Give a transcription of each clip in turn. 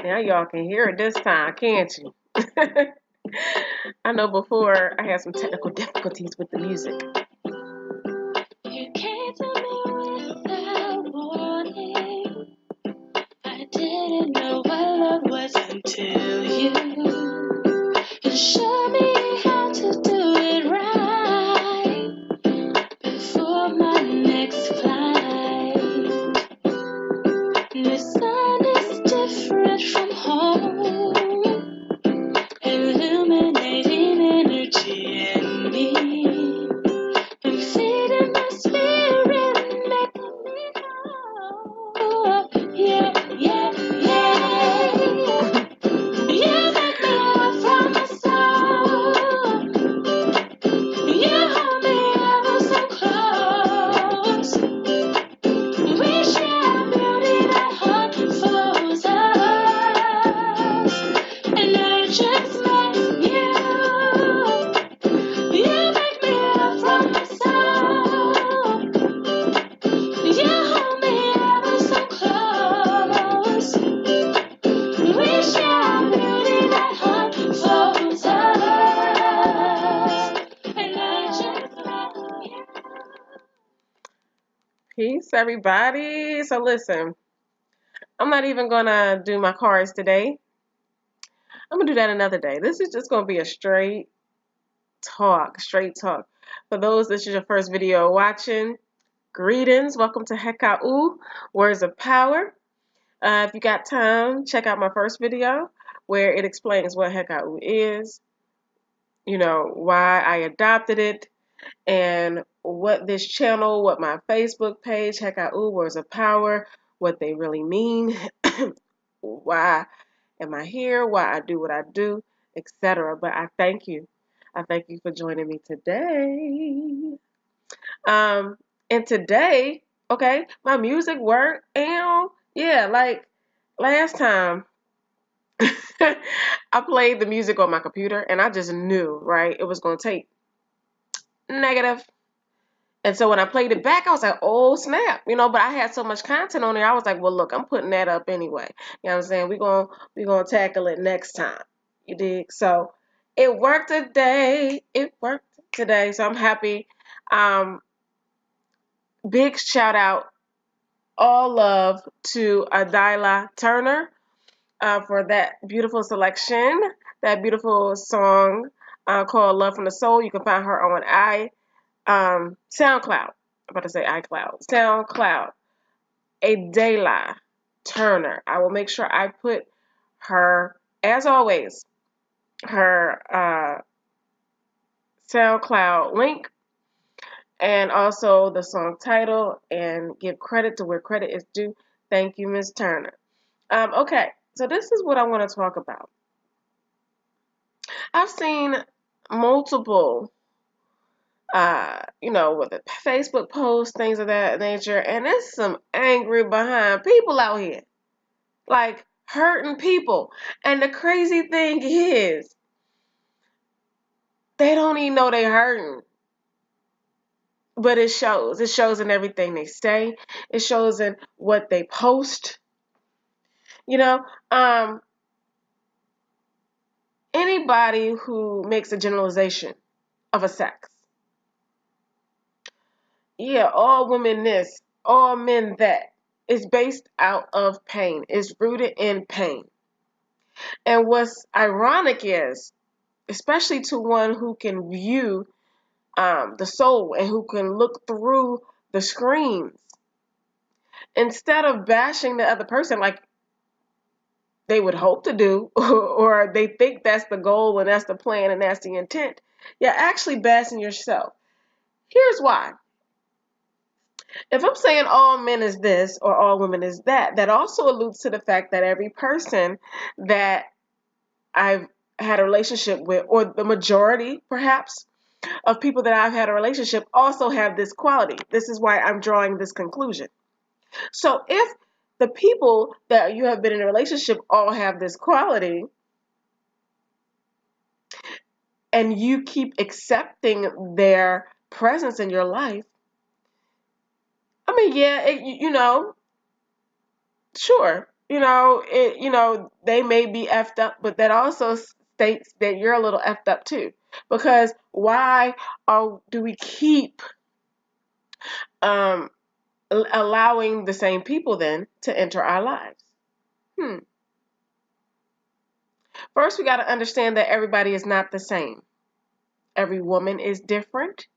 Now y'all can hear it this time, can't you? I know before I had some technical difficulties with the music. You came to me without warning. I didn't know what love was until you showed me how to do it right before my next flight. The sun is different from home, illuminating energy in me, and feeding my spirit, making me whole. Yeah, yeah, yeah. You make me live from the soul. You hold me ever so close. We share beauty that unfolds us, and I just met you. You make me up from the soul. You hold me ever so close. We share beauty that unfolds us, and I just met you. Peace, everybody. So listen, I'm not even gonna do my cards today. I'm gonna do that another day. This is just gonna be a straight talk. For those, this is your first video watching, greetings. Welcome to Hekau, Words of Power. If you got time, check out my first video where it explains what Hekau is, you know, why I adopted it, and what this channel, what my Facebook page, Hekau, Words of Power, what they really mean, why am I here, why I do what I do, etc. But I thank you. I thank you for joining me today. And today, okay, my music worked, and yeah, like last time, I played the music on my computer, and I just knew, right, it was going to take negative. And so when I played it back, I was like, oh, snap, you know, but I had so much content on there. I was like, well, look, I'm putting that up anyway. You know what I'm saying? We're gonna tackle it next time. You dig? So it worked today. It worked today. So I'm happy. Big shout out, all love to Adila Turner for that beautiful selection, that beautiful song called Love from the Soul. You can find her on SoundCloud. I'm about to say iCloud. SoundCloud. Adela Turner. I will make sure I put her, as always, her SoundCloud link, and also the song title, and give credit to where credit is due. Thank you, Miss Turner. Okay, so this is what I want to talk about. I've seen multiple you know, with the Facebook posts, things of that nature, and there's some angry behind people out here, like hurting people. And the crazy thing is, they don't even know they're hurting, but it shows. It shows in everything they say. It shows in what they post. You know, anybody who makes a generalization of a sex, yeah, all women this, all men that, is based out of pain. It's rooted in pain. And what's ironic is, especially to one who can view the soul and who can look through the screens, instead of bashing the other person like they would hope to do, or they think that's the goal and that's the plan and that's the intent, you're actually bashing yourself. Here's why. If I'm saying all men is this or all women is that, that also alludes to the fact that every person that I've had a relationship with, or the majority perhaps of people that I've had a relationship, also have this quality. This is why I'm drawing this conclusion. So if the people that you have been in a relationship all have this quality, and you keep accepting their presence in your life, I mean, yeah, you know, sure, they may be effed up, but that also states that you're a little effed up too. Because why do we keep um, allowing the same people then to enter our lives? First, we got to understand that everybody is not the same. Every woman is different.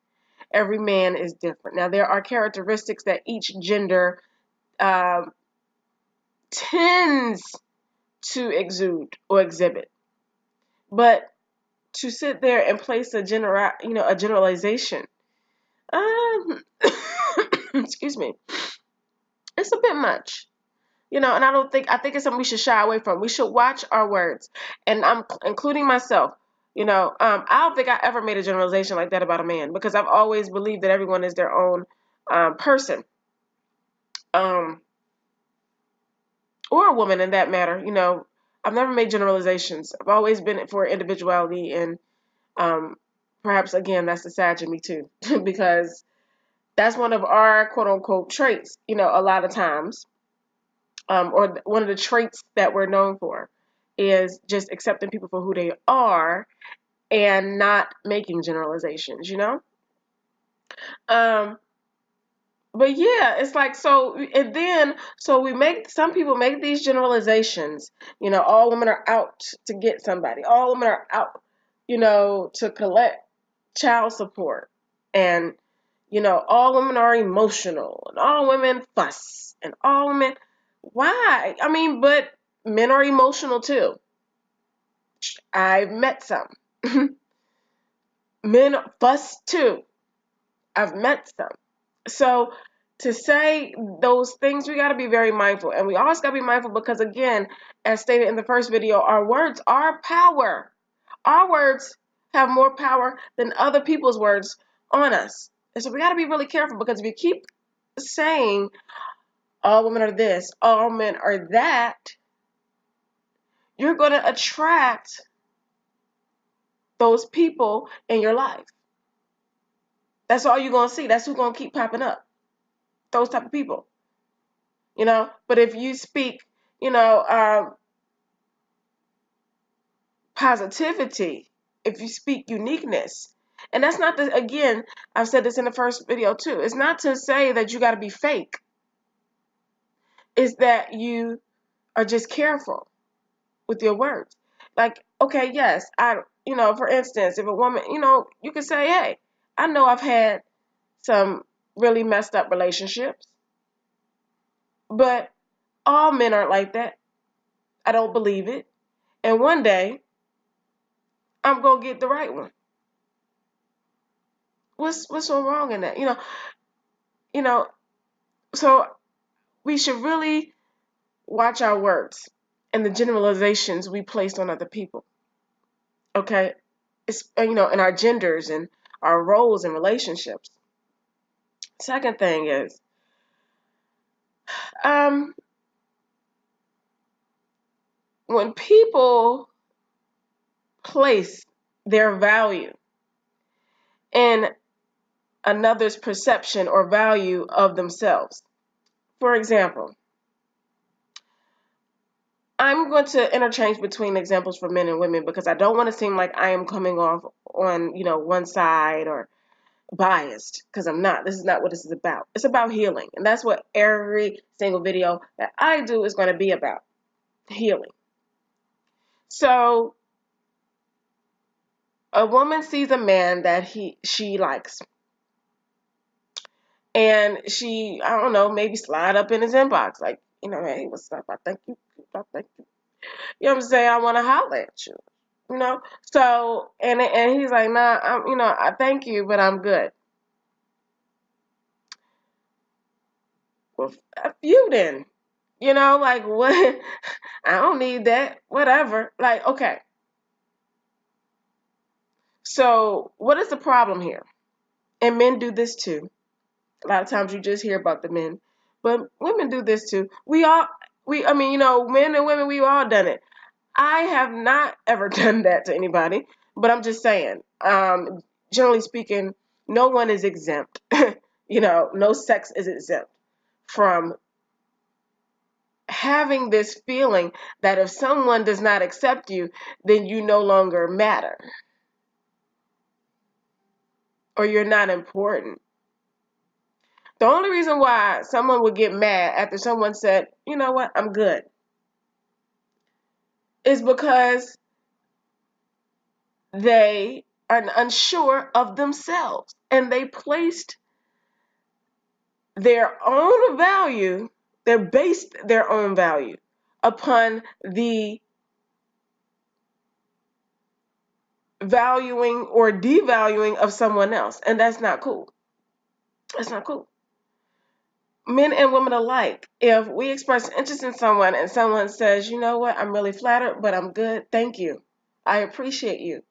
Every man is different. Now, there are characteristics that each gender um, tends to exude or exhibit. But to sit there and place a generalization, excuse me, it's a bit much. And I think it's something we should shy away from. We should watch our words, and I'm including myself. I don't think I ever made a generalization like that about a man, because I've always believed that everyone is their own person, or a woman in that matter. I've never made generalizations. I've always been for individuality, and perhaps again that's the sad in me too, because that's one of our quote unquote traits. A lot of times. Or one of the traits that we're known for is just accepting people for who they are and not making generalizations, Um, but yeah, it's like, so some people make these generalizations, all women are out to get somebody, all women are out, to collect child support, and, all women are emotional, and all women fuss, and all women, why? I mean, but men are emotional too. I've met some. Men fuss too. I've met some. So to say those things, we got to be very mindful. And we always got to be mindful because, again, as stated in the first video, our words are power. Our words have more power than other people's words on us. And so we got to be really careful, because if you keep saying all women are this, all men are that, you're going to attract those people in your life. That's all you're going to see. That's who's going to keep popping up. Those type of people. But if you speak, positivity, if you speak uniqueness, and that's not again, I've said this in the first video too, it's not to say that you got to be fake. It's that you are just careful with your words. Like, okay, yes, for instance, if a woman, you can say, hey, I know I've had some really messed up relationships, but all men aren't like that. I don't believe it. And one day, I'm going to get the right one. What's so wrong in that? So we should really watch our words and the generalizations we place on other people. Okay? It's, in our genders and our roles and relationships. Second thing is, when people place their value in another's perception or value of themselves. For example, I'm going to interchange between examples for men and women, because I don't want to seem like I am coming off on, one side or biased, because I'm not. This is not what this is about. It's about healing. And that's what every single video that I do is going to be about. Healing. So a woman sees a man that she likes. And she, I don't know, maybe slide up in his inbox, like, hey, what's up? I thank you. I thank you. You know what I'm saying? I want to holler at you. So, and he's like, nah, I thank you, but I'm good. Well, F you then. Like, what? I don't need that. Whatever. Like, okay. So, what is the problem here? And men do this too. A lot of times you just hear about the men, but women do this too. Men and women, we've all done it. I have not ever done that to anybody, but I'm just saying, generally speaking, no one is exempt. No sex is exempt from having this feeling that if someone does not accept you, then you no longer matter or you're not important. The only reason why someone would get mad after someone said, you know what, I'm good, is because they are unsure of themselves and they placed their own value, they based their own value upon the valuing or devaluing of someone else. And that's not cool. That's not cool. Men and women alike, if we express interest in someone and someone says, you know what, I'm really flattered, but I'm good, thank you, I appreciate you,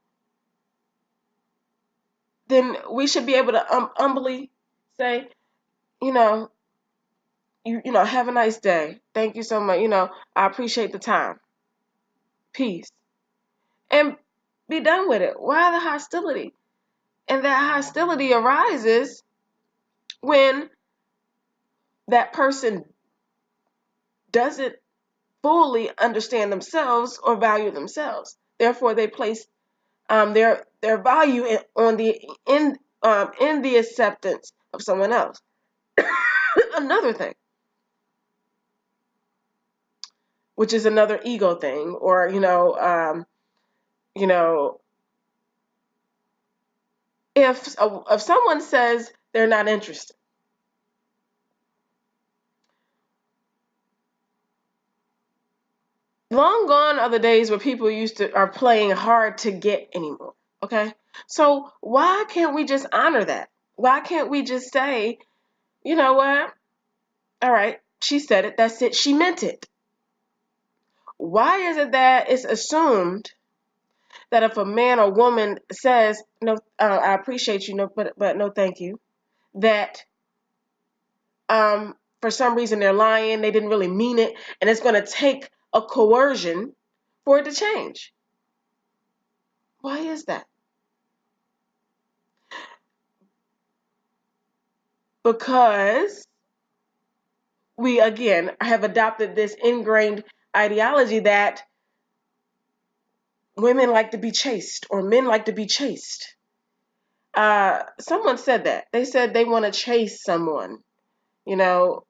then we should be able to humbly say, you know, you know, have a nice day. Thank you so much. You know, I appreciate the time. Peace. And be done with it. Why the hostility? And that hostility arises when that person doesn't fully understand themselves or value themselves. Therefore, they place their value in the acceptance of someone else. Another thing, which is another ego thing, or you know, if someone says they're not interested, long gone are the days where people are playing hard to get anymore. Okay, so why can't we just honor that? Why can't we just say, you know what? All right, she said it. That's it. She meant it. Why is it that it's assumed that if a man or woman says no, I appreciate you, no, but no, thank you, that for some reason they're lying, they didn't really mean it, and it's going to take a coercion for it to change? Why is that? Because we again have adopted this ingrained ideology that women like to be chased or men like to be chased. Someone said that. They said they want to chase someone, you know,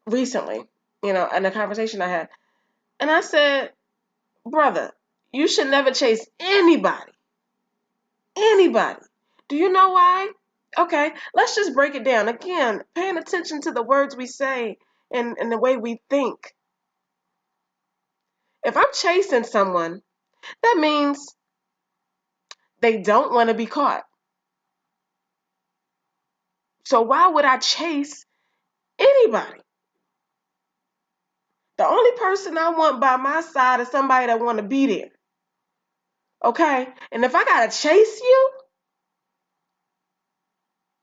recently, you know, in a conversation I had. And I said, brother, you should never chase anybody. Anybody. Do you know why? Okay, let's just break it down. Again, paying attention to the words we say and the way we think. If I'm chasing someone, that means they don't want to be caught. So why would I chase anybody? The only person I want by my side is somebody that want to be there. Okay? And if I got to chase you,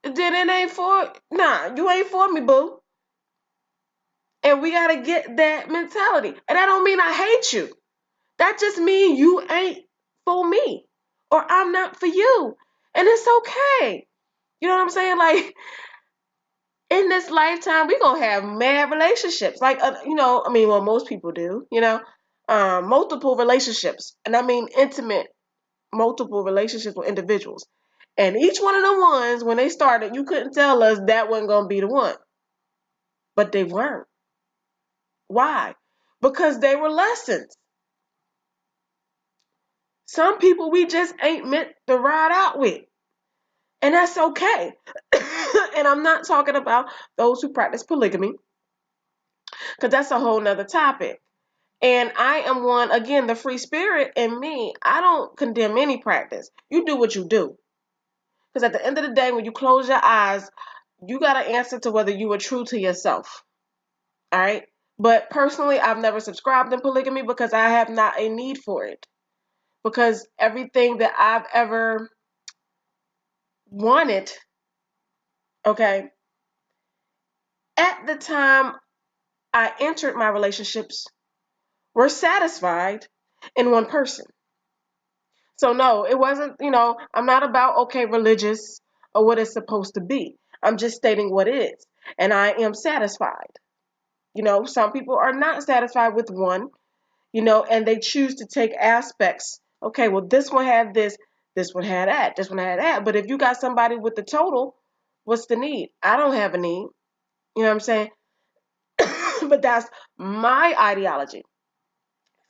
then it ain't for, nah, you ain't for me, boo. And we got to get that mentality. And that don't mean I hate you. That just means you ain't for me. Or I'm not for you. And it's okay. You know what I'm saying? Like, in this lifetime, we're going to have mad relationships. Like, you know, I mean, well, most people do, you know, multiple relationships. And I mean intimate, multiple relationships with individuals. And each one of the ones, when they started, you couldn't tell us that wasn't going to be the one. But they weren't. Why? Because they were lessons. Some people we just ain't meant to ride out with. And that's okay. And I'm not talking about those who practice polygamy, because that's a whole nother topic. And I am one, again, the free spirit in me. I don't condemn any practice. You do what you do. Because at the end of the day, when you close your eyes, you got to answer to whether you were true to yourself. All right? But personally, I've never subscribed in polygamy because I have not a need for it. Because everything that I've ever wanted, okay, at the time I entered my relationships, were satisfied in one person. So no, it wasn't, you know, I'm not about, okay, religious or what it's supposed to be. I'm just stating what it is. And I am satisfied. Some people are not satisfied with one, and they choose to take aspects. Okay, well, this one had this one had that, this one had that. But if you got somebody with the total, what's the need? I don't have a need. You know what I'm saying? But that's my ideology.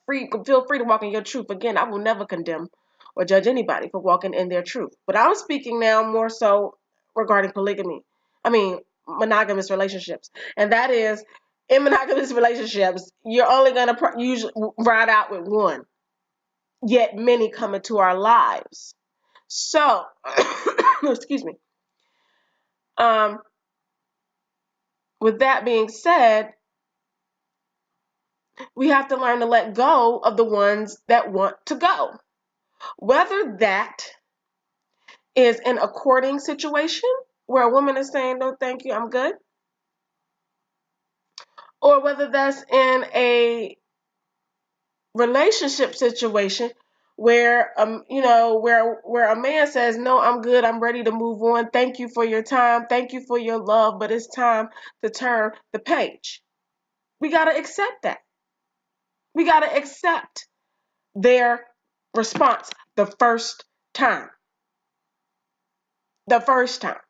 Feel free to walk in your truth. Again, I will never condemn or judge anybody for walking in their truth. But I'm speaking now more so regarding polygamy. I mean, monogamous relationships. And that is, in monogamous relationships, you're only going to usually ride out with one. Yet many come into our lives. So, excuse me. With that being said, we have to learn to let go of the ones that want to go. Whether that is in a courting situation where a woman is saying, no, thank you, I'm good. Or whether that's in a relationship situation where where a man says, no, I'm good, I'm ready to move on, thank you for your time, thank you for your love, but it's time to turn the page. We got to accept that. We got to accept their response the first time. The first time.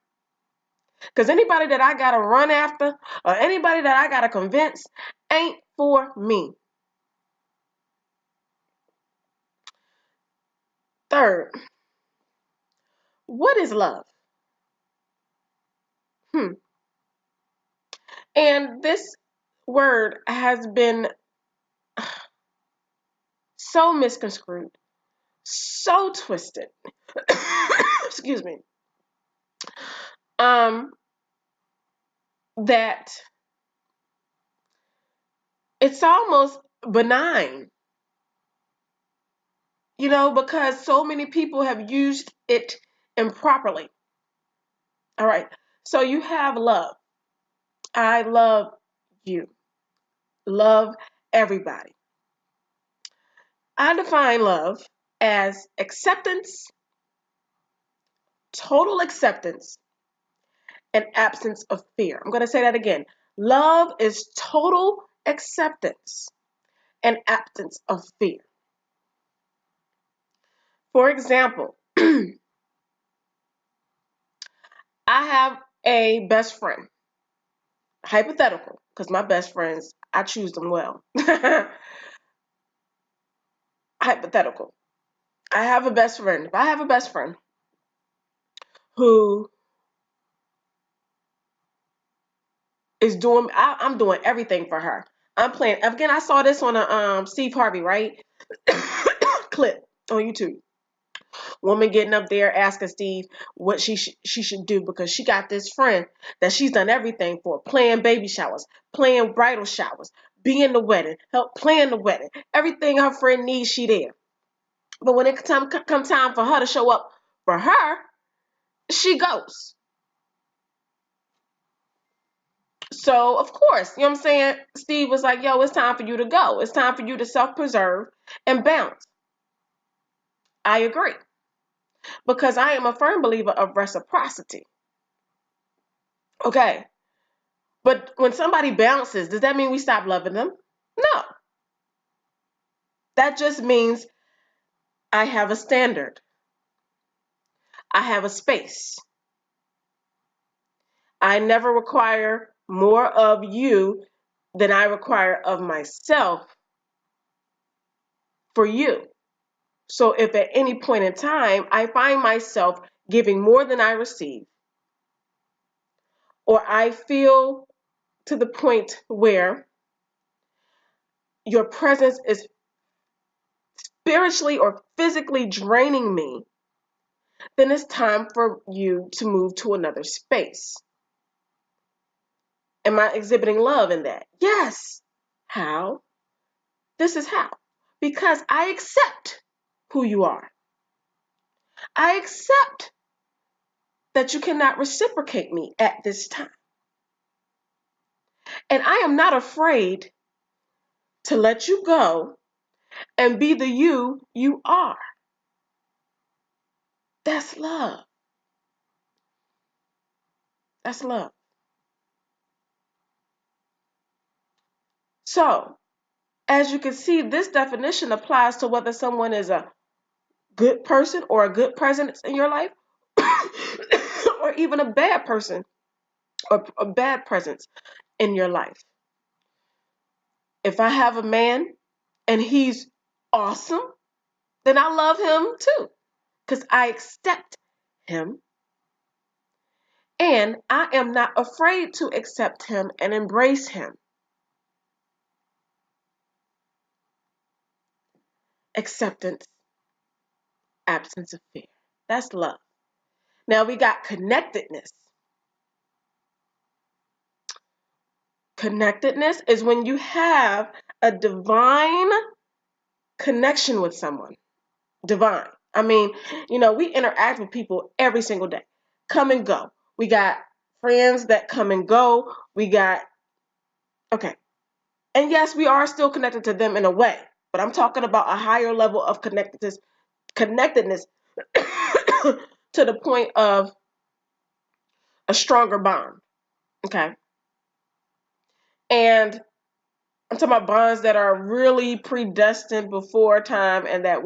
Because anybody that I got to run after or anybody that I got to convince ain't for me. Third, what is love? And this word has been so misconstrued, so twisted. Excuse me. That it's almost benign, because so many people have used it improperly. All right. So you have love. I love you. Love everybody. I define love as acceptance, total acceptance, and absence of fear. I'm going to say that again. Love is total acceptance and absence of fear. For example, I have a best friend. Hypothetical, because my best friends, I choose them well. Hypothetical. I have a best friend. If I have a best friend who is I'm doing everything for her. I'm playing, again, I saw this on a Steve Harvey, right? Clip on YouTube. Woman getting up there asking Steve what she should do because she got this friend that she's done everything for, playing baby showers, playing bridal showers, being the wedding, help plan the wedding. Everything her friend needs, she there. But when it come time for her to show up for her, she goes. So, of course, you know what I'm saying? Steve was like, yo, it's time for you to go. It's time for you to self-preserve and bounce. I agree. Because I am a firm believer of reciprocity. Okay. But when somebody bounces, does that mean we stop loving them? No. That just means I have a standard. I have a space. I never require more of you than I require of myself for you. So if at any point in time I find myself giving more than I receive, or I feel to the point where your presence is spiritually or physically draining me, then it's time for you to move to another space. Am I exhibiting love in that? Yes. How? This is how. Because I accept who you are. I accept that you cannot reciprocate me at this time. And I am not afraid to let you go and be the you are. That's love. That's love. So, as you can see, this definition applies to whether someone is a good person or a good presence in your life, or even a bad person or a bad presence in your life. If I have a man and he's awesome, then I love him too, because I accept him, and I am not afraid to accept him and embrace him. Acceptance, absence of fear. That's love. Now we got connectedness. Connectedness is when you have a divine connection with someone. Divine. I mean, we interact with people every single day. Come and go. We got friends that come and go. Okay. And yes, we are still connected to them in a way, but I'm talking about a higher level of connectedness to the point of a stronger bond. Okay. And I'm talking about bonds that are really predestined before time, and that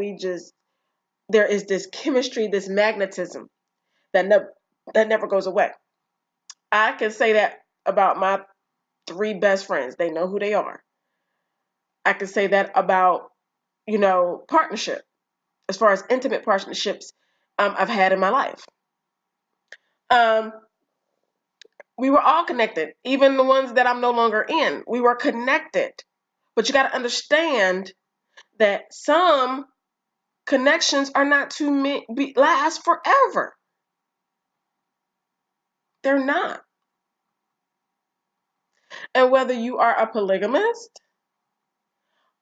there is this chemistry, this magnetism that never goes away. I can say that about my 3 best friends. They know who they are. I can say that about, partnership, as far as intimate partnerships I've had in my life. We were all connected, even the ones that I'm no longer in. We were connected. But you got to understand that some connections are not to last forever. They're not. And whether you are a polygamist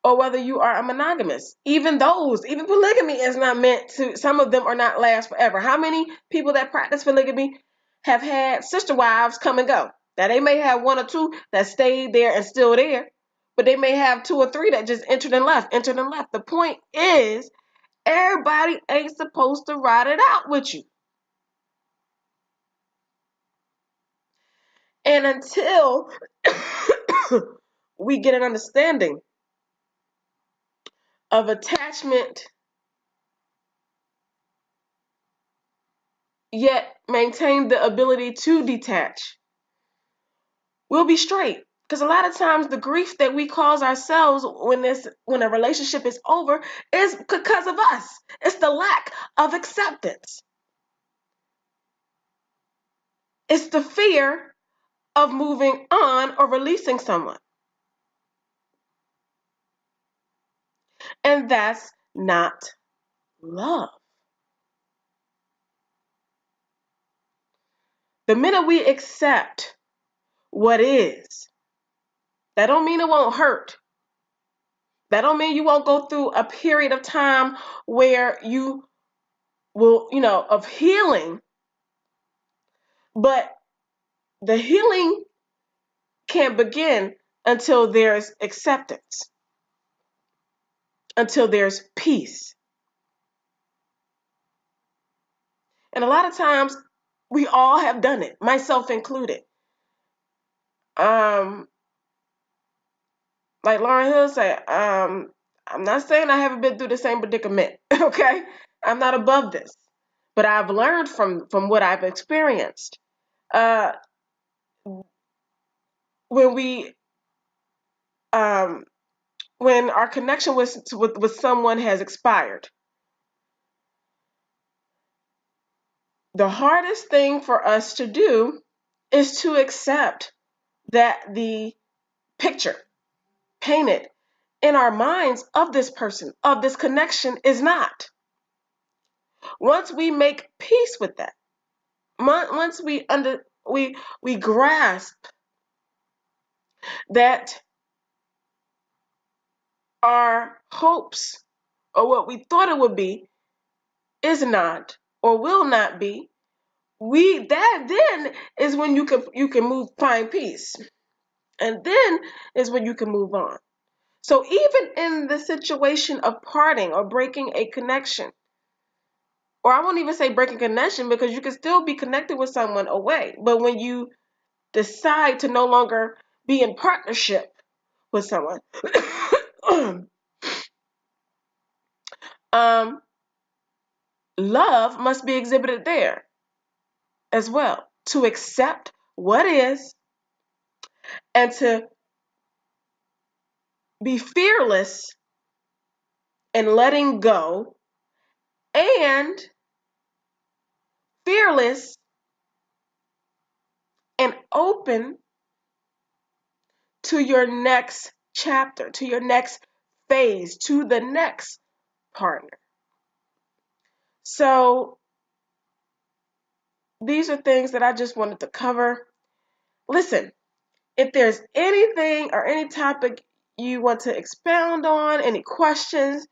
or whether you are a monogamous, even polygamy is not meant to, some of them are not last forever. How many people that practice polygamy have had sister wives come and go? Now, they may have 1 or 2 that stayed there and still there, but they may have 2 or 3 that just entered and left. The point is, everybody ain't supposed to ride it out with you. And until we get an understanding of attachment, yet maintain the ability to detach, we'll be straight. Because a lot of times the grief that we cause ourselves when a relationship is over is because of us. It's the lack of acceptance. It's the fear of moving on or releasing someone. And that's not love. The minute we accept what is, that don't mean it won't hurt. That don't mean you won't go through a period of time where you will, of healing. But the healing can't begin until there's acceptance, until there's peace. And a lot of times we all have done it, myself included. Like Lauryn Hill said, I'm not saying I haven't been through the same predicament, okay? I'm not above this, but I've learned from what I've experienced. When we, when our connection with someone has expired, the hardest thing for us to do is to accept that the picture painted in our minds of this person, of this connection, is not. Once we make peace with that, once we grasp that our hopes or what we thought it would be is not or will not be, that then is when you can find peace, and then is when you can move on. So even in the situation of parting or breaking a connection, or I won't even say breaking connection, because you can still be connected with someone away, but when you decide to no longer be in partnership with someone. um, love must be exhibited there as well, to accept what is and to be fearless in letting go, and fearless and open to your next chapter, to your next phase, to the next partner. So these are things that I just wanted to cover. Listen, if there's anything or any topic you want to expound on, any questions,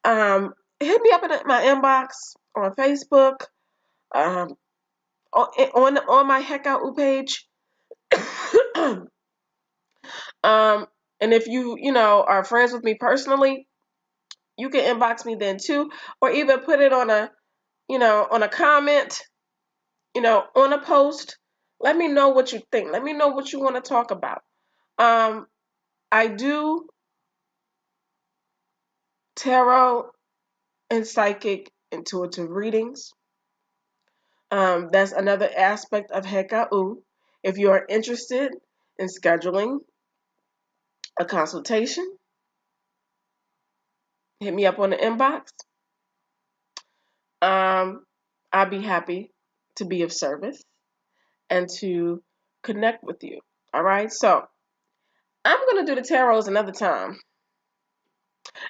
hit me up in my inbox on Facebook, on my Heck Out U page. And if you are friends with me personally, you can inbox me then too, or even put it on a comment, on a post. Let me know what you think. Let me know what you want to talk about. I do tarot and psychic intuitive readings. That's another aspect of Heka'u. If you are interested in scheduling a consultation, hit me up on the inbox. I'll be happy to be of service and to connect with you. All right, so I'm gonna do the tarots another time,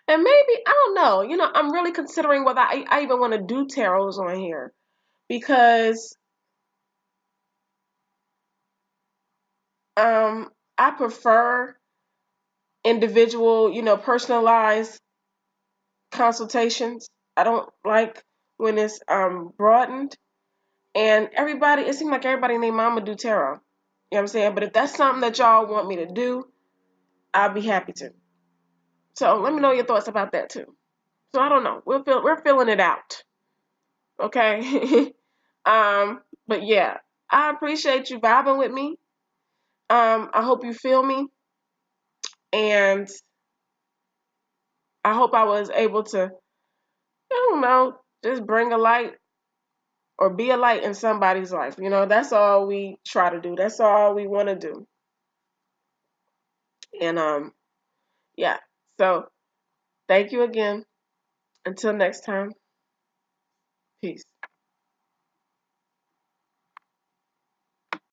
and maybe I don't know. I'm really considering whether I even want to do tarots on here, because I prefer individual, personalized consultations. I don't like when it's broadened, and it seems like everybody named Mama do tarot. You know what I'm saying? But if that's something that y'all want me to do, I'll be happy to. So let me know your thoughts about that too. So I don't know. We're filling it out. Okay. But yeah, I appreciate you vibing with me. I hope you feel me, and I hope I was able to, I don't know, just bring a light or be a light in somebody's life. That's all we try to do. That's all we want to do. And yeah. So thank you again. Until next time. Peace.